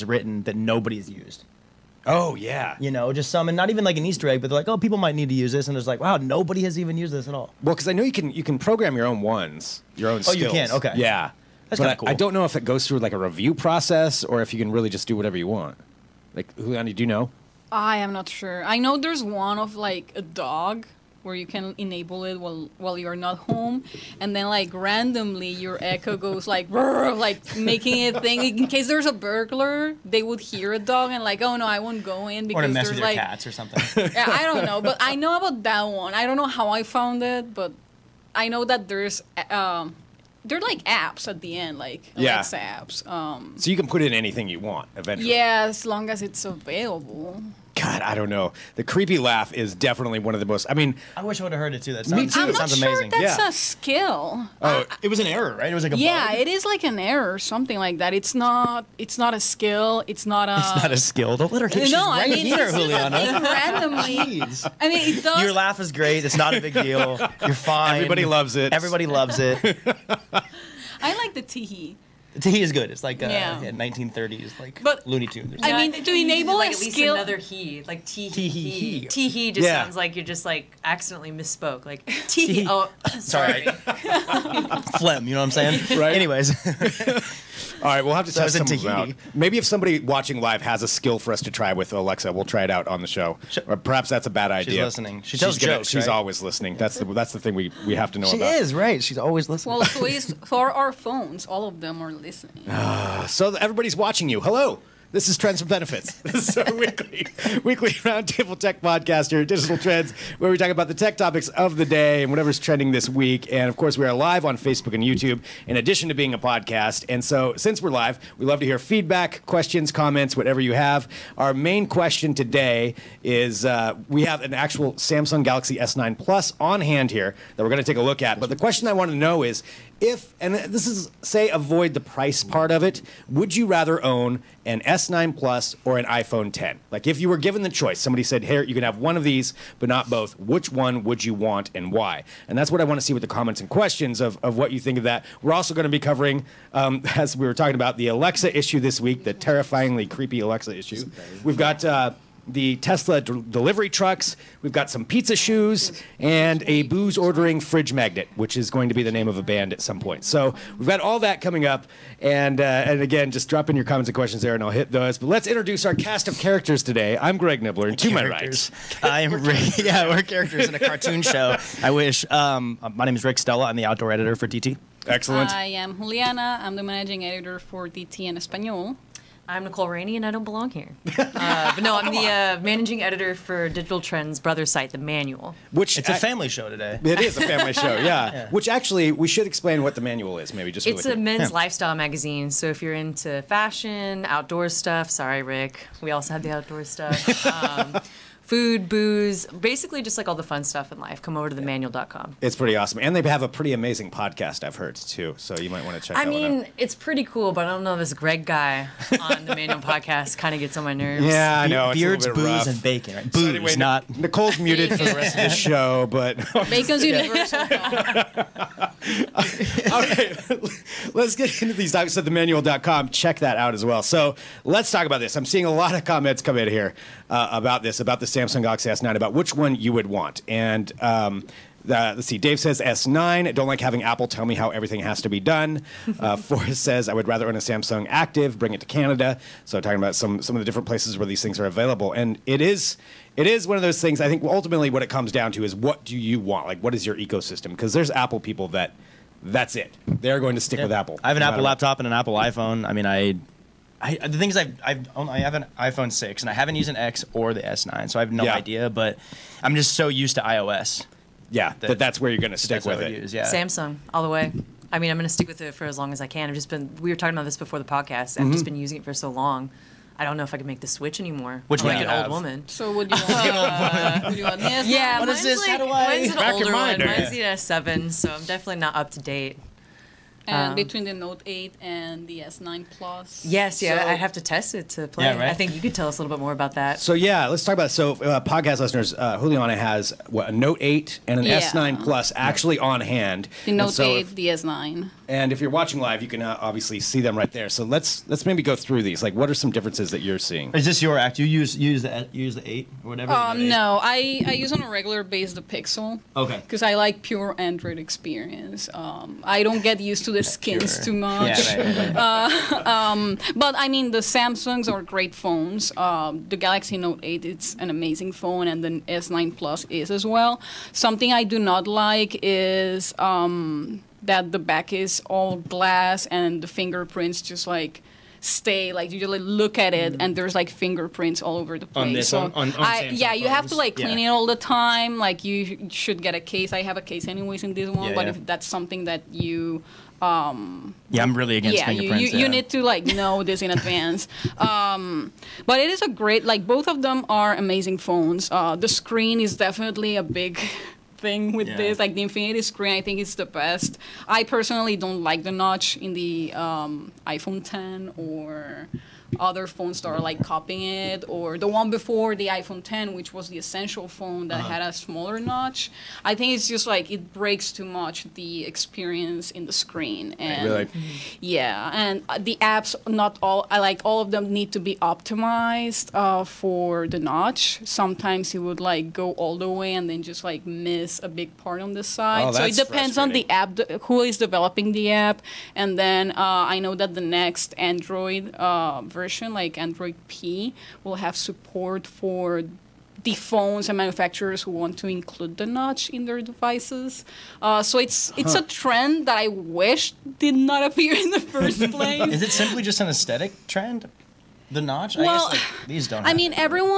is written that nobody's used. Oh, yeah. You know, just some, and not even like an Easter egg, but they're like, oh, people might need to use this. And there's like, wow, nobody has even used this at all. Well, because I know you can program your own ones, your own skills. Oh, you can? Okay. Yeah. That's kind of cool. I don't know if it goes through like a review process or if you can really just do whatever you want. Like, Juliana, do you know? I am not sure. I know there's one of like a dog where you can enable it while you're not home, and then like randomly your Echo goes like brrr, like making it thing in case there's a burglar. They would hear a dog and like, oh no, I won't go in because or to mess there's with your like cats or something. Yeah, I don't know, but I know about that one. I don't know how I found it, but I know that there's they're like apps at the end, like Alexa apps. So you can put in anything you want eventually. Yeah, as long as it's available. God, I don't know. The creepy laugh is definitely one of the most. I mean, I wish I would have heard it too. That Me sounds, too. I'm that not sounds sure amazing. that's Yeah. a skill. oh, It was an error, right? It was like a Yeah, bug. it is like an error or something like that. It's not a skill. It's not a. It's not a skill. Don't let her get. No, She's I right mean, here, it's just like Juliana. randomly. Jeez. I mean, it does. Your laugh is great. It's not a big deal. You're fine. Everybody loves it. Everybody loves it. I like the teehee. The tee is good. It's like Yeah. 1930s, like But- Looney Tunes. I mean, to enable like a at least skill. another he, like tee Tee-hee. he. Tee he just Yeah. sounds like you just like accidentally misspoke. Like tee. Oh, sorry. Phlegm, you know what I'm saying? Right. Anyways. all right, we'll have to So test it's a some of them out. Tahiti. Maybe if somebody watching live has a skill for us to try with Alexa, we'll try it out on the show. Or perhaps that's a bad idea. listening. She tells jokes, She's right? always listening. That's the thing we have to know She about. is, right. She's always listening. Well, please, for our phones, all of them are listening. So everybody's watching you. Hello. This is Trends for Benefits. This is our weekly roundtable tech podcast here at Digital Trends, where we talk about the tech topics of the day and whatever's trending this week. And of course, we are live on Facebook and YouTube, in addition to being a podcast. And so, since we're live, we love to hear feedback, questions, comments, whatever you have. Our main question today is we have an actual Samsung Galaxy S9 Plus on hand here that we're going to take a look at. But the question I want to know is, if, and this is, say, avoid the price part of it, would you rather own an S9 Plus or an iPhone 10? Like, if you were given the choice, somebody said, here, you can have one of these, but not both. Which one would you want and why? And that's what I want to see with the comments and questions of what you think of that. We're also going to be covering, as we were talking about, the Alexa issue this week, the terrifyingly creepy Alexa issue. We've got the Tesla delivery trucks. We've got some pizza shoes and a booze ordering fridge magnet, which is going to be the name of a band at some point. So we've got all that coming up. And again, just drop in your comments and questions there, and I'll hit those. But let's introduce our cast of characters today. I'm Greg Nibbler, and to my right, I am Rick. Yeah, we're characters in a cartoon show. I wish. My name is Rick Stella. I'm the outdoor editor for DT. excellent. I am Juliana. I'm the managing editor for DT en Español. I'm Nicole Rainey, and I don't belong here. But no, I'm the managing editor for Digital Trends' brother site, The Manual. Which It's a family show today. It is a family show, yeah. Which actually, we should explain what the manual is, maybe just It's really a quick. men's lifestyle magazine, so if you're into fashion, outdoor stuff, sorry, Rick, we also have the outdoor stuff. Food, booze, basically just like all the fun stuff in life. Come over to themanual.com. It's pretty awesome. And they have a pretty amazing podcast, I've heard, too. So you might want to check I that one mean, out. it's pretty cool, but I don't know, this Greg guy on the Manual podcast kind of gets on my nerves. Yeah, I know. It's a Beards, little bit booze, rough. and bacon. Right? So Booze, anyway, not. Nicole's muted for the rest of the show, but Bacon's universal. all right, let's get into these topics at themanual.com. Check that out as well. So let's talk about this. I'm seeing a lot of comments come in here about this, about the Samsung Galaxy S9, about which one you would want. And let's see, Dave says S9. Don't like having Apple tell me how everything has to be done. Forrest says, I would rather own a Samsung Active, bring it to Canada. So talking about some of the different places where these things are available. And it is one of those things, I think ultimately what it comes down to is, what do you want? Like, what is your ecosystem? Because there's Apple people that's it. They're going to stick with Apple. I have an no Apple matter what. laptop and an Apple iPhone. I mean, the thing is, I have an iPhone 6, and I haven't used an X or the S9, so I have no idea. But I'm just so used to iOS. Yeah, that's where you're going to stick That's what with I would it. use, yeah. Samsung, all the way. I mean, I'm going to stick with it for as long as I can. We were talking about this before the podcast. I've just been using it for so long. I don't know if I can make the switch anymore. Which I'm one like do an you old have? woman. So would you want? Would you want this? Yeah, What is mine's this? How like, do I- mine's an Rack your older mind, one. or- Mine's the S7, so I'm definitely not up to date. And between the Note 8 and the S9 Plus. Yes, yeah, So- I have to test it to play. Yeah, right. I think you could tell us a little bit more about that. So yeah, let's talk about it. So podcast listeners, Juliana has a Note 8 and an Yeah. S9 Plus actually on hand. The And Note so 8, the S9. And if you're watching live, you can obviously see them right there. So let's maybe go through these. Like, what are some differences that you're seeing? Is this your act? You use the 8 or whatever? No, I use on a regular basis the Pixel. Okay. Because I like pure Android experience. I don't get used to the skins too much. Yeah, right. But I mean, the Samsungs are great phones. The Galaxy Note 8, it's an amazing phone, and the S9 Plus is as well. Something I do not like is that the back is all glass and the fingerprints just like stay, like you just like, look at it and there's like fingerprints all over the place. On this, so on yeah, you have to like phones. clean it all the time. Like you should get a case. I have a case anyways in this one, Yeah, but yeah. if that's something that you Yeah, I'm really against fingerprints. you need to like know this in advance. But it is a great, like both of them are amazing phones. The screen is definitely a big thing with this. Like the Infinity screen, I think is the best. I personally don't like the notch in the iPhone 10 or other phones that are like copying it, or the one before the iPhone 10, which was the Essential phone that had a smaller notch. I think it's just like it breaks too much the experience in the screen. And Really? yeah, and the apps, not all, I like all of them need to be optimized for the notch. Sometimes it would like go all the way and then just like miss a big part on the side. Oh, So it that's depends on the app, who is developing the app. And then I know that the next Android version, like Android P, will have support for the phones and manufacturers who want to include the notch in their devices. So it's a trend that I wish did not appear in the first place. Is it simply just an aesthetic trend? The notch? Well, I guess like, these don't. I mean, everyone